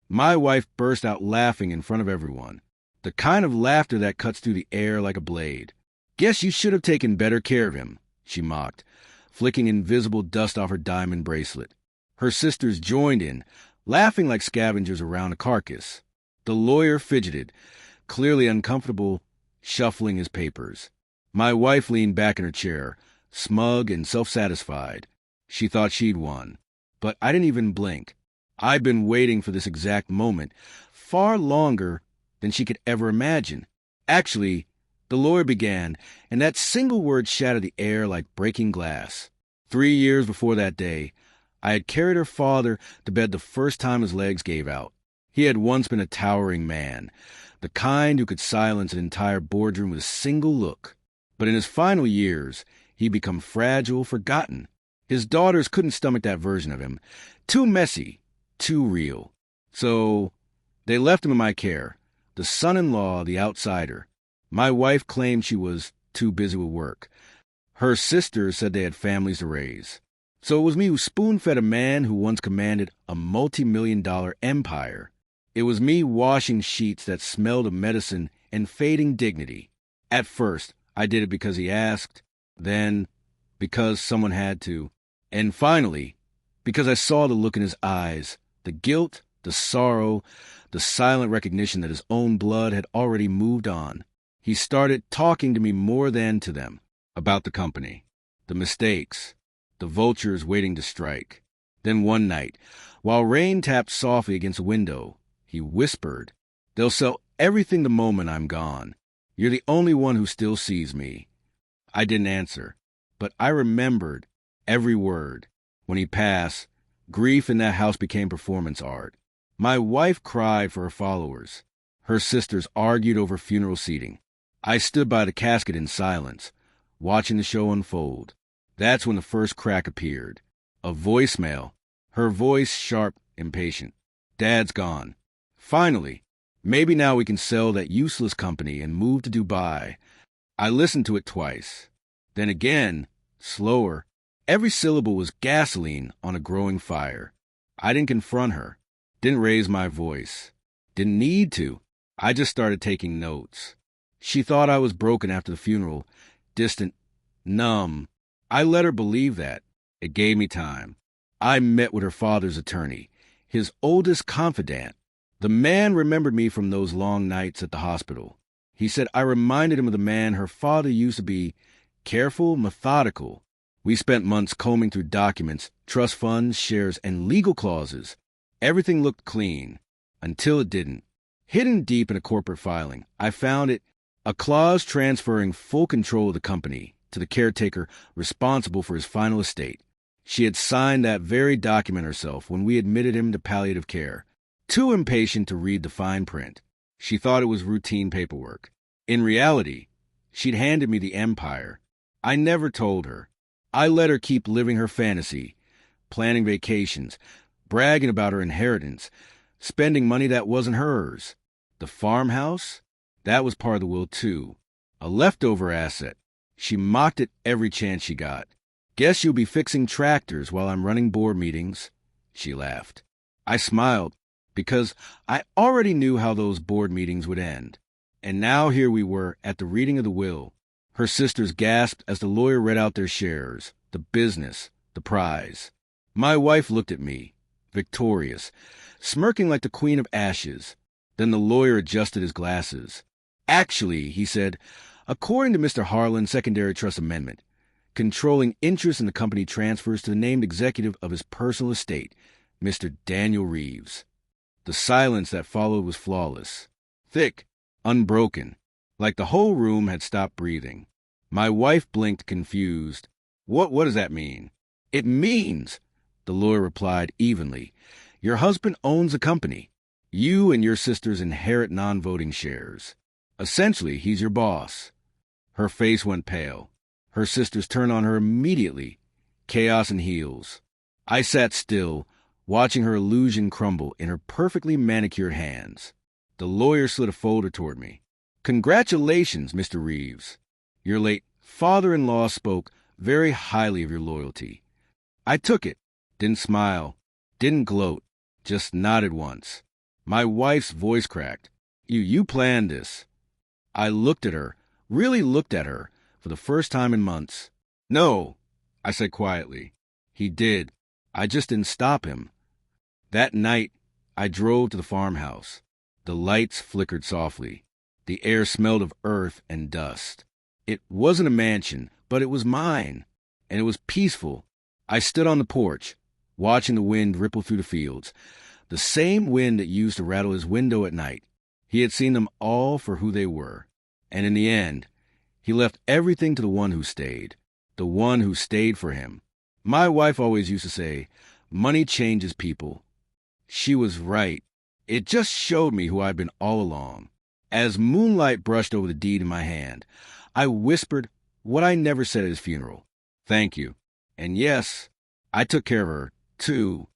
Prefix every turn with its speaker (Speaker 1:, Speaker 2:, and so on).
Speaker 1: My wife burst out laughing in front of everyone. The kind of laughter that cuts through the air like a blade. "Guess you should have taken better care of him," she mocked, flicking invisible dust off her diamond bracelet. Her sisters joined in, laughing like scavengers around a carcass. The lawyer fidgeted, clearly uncomfortable, shuffling his papers. My wife leaned back in her chair, smug and self-satisfied. She thought she'd won. But I didn't even blink. I'd been waiting for this exact moment, far longer than she could ever imagine. Actually, the lawyer began, and that single word shattered the air like breaking glass. 3 years before that day, I had carried her father to bed the first time his legs gave out. He had once been a towering man, the kind who could silence an entire boardroom with a single look. But in his final years, he'd become fragile, forgotten. His daughters couldn't stomach that version of him. Too messy, too real. So they left him in my care, the son-in-law, the outsider. My wife claimed she was too busy with work. Her sisters said they had families to raise. So it was me who spoon-fed a man who once commanded a multi-million-dollar empire. It was me washing sheets that smelled of medicine and fading dignity. At first, I did it because he asked, then because someone had to, and finally, because I saw the look in his eyes, the guilt, the sorrow, the silent recognition that his own blood had already moved on. He started talking to me more than to them, about the company, the mistakes, the vultures waiting to strike. Then one night, while rain tapped softly against a window, he whispered, "They'll sell everything the moment I'm gone. You're the only one who still sees me." I didn't answer, but I remembered every word. When he passed, grief in that house became performance art. My wife cried for her followers. Her sisters argued over funeral seating. I stood by the casket in silence, watching the show unfold. That's when the first crack appeared. A voicemail, her voice sharp, impatient. "Dad's gone. Finally. Maybe now we can sell that useless company and move to Dubai." I listened to it twice. Then again, slower. Every syllable was gasoline on a growing fire. I didn't confront her. Didn't raise my voice. Didn't need to. I just started taking notes. She thought I was broken after the funeral, distant, numb. I let her believe that. It gave me time. I met with her father's attorney, his oldest confidant. The man remembered me from those long nights at the hospital. He said I reminded him of the man her father used to be, careful, methodical. We spent months combing through documents, trust funds, shares, and legal clauses. Everything looked clean, until it didn't. Hidden deep in a corporate filing, I found it, a clause transferring full control of the company to the caretaker responsible for his final estate. She had signed that very document herself when we admitted him to palliative care. Too impatient to read the fine print, she thought it was routine paperwork. In reality, she'd handed me the empire. I never told her. I let her keep living her fantasy, planning vacations, bragging about her inheritance, spending money that wasn't hers. The farmhouse? That was part of the will, too. A leftover asset. She mocked it every chance she got. "Guess you'll be fixing tractors while I'm running board meetings," she laughed. I smiled, because I already knew how those board meetings would end. And now here we were at the reading of the will. Her sisters gasped as the lawyer read out their shares, the business, the prize. My wife looked at me, victorious, smirking like the Queen of Ashes. Then the lawyer adjusted his glasses. "Actually," he said, "according to Mr. Harlan's secondary trust amendment, controlling interest in the company transfers to the named executive of his personal estate, Mr. Daniel Reeves." The silence that followed was flawless, thick, unbroken, like the whole room had stopped breathing. My wife blinked, confused. What does that mean?" "It means," the lawyer replied evenly, "your husband owns the company. You and your sisters inherit non-voting shares. Essentially, he's your boss." Her face went pale. Her sisters turned on her immediately, chaos and heels. I sat still, watching her illusion crumble in her perfectly manicured hands. The lawyer slid a folder toward me. "Congratulations, Mr. Reeves. Your late father-in-law spoke very highly of your loyalty." I took it, didn't smile, didn't gloat, just nodded once. My wife's voice cracked. You planned this." I looked at her, really looked at her, for the first time in months. "No," I said quietly. "He did. I just didn't stop him." That night, I drove to the farmhouse. The lights flickered softly. The air smelled of earth and dust. It wasn't a mansion, but it was mine, and it was peaceful. I stood on the porch, watching the wind ripple through the fields, the same wind that used to rattle his window at night. He had seen them all for who they were, and in the end, he left everything to the one who stayed for him. My wife always used to say, "Money changes people." She was right. It just showed me who I'd been all along. As moonlight brushed over the deed in my hand, I whispered what I never said at his funeral. "Thank you. And yes, I took care of her, too."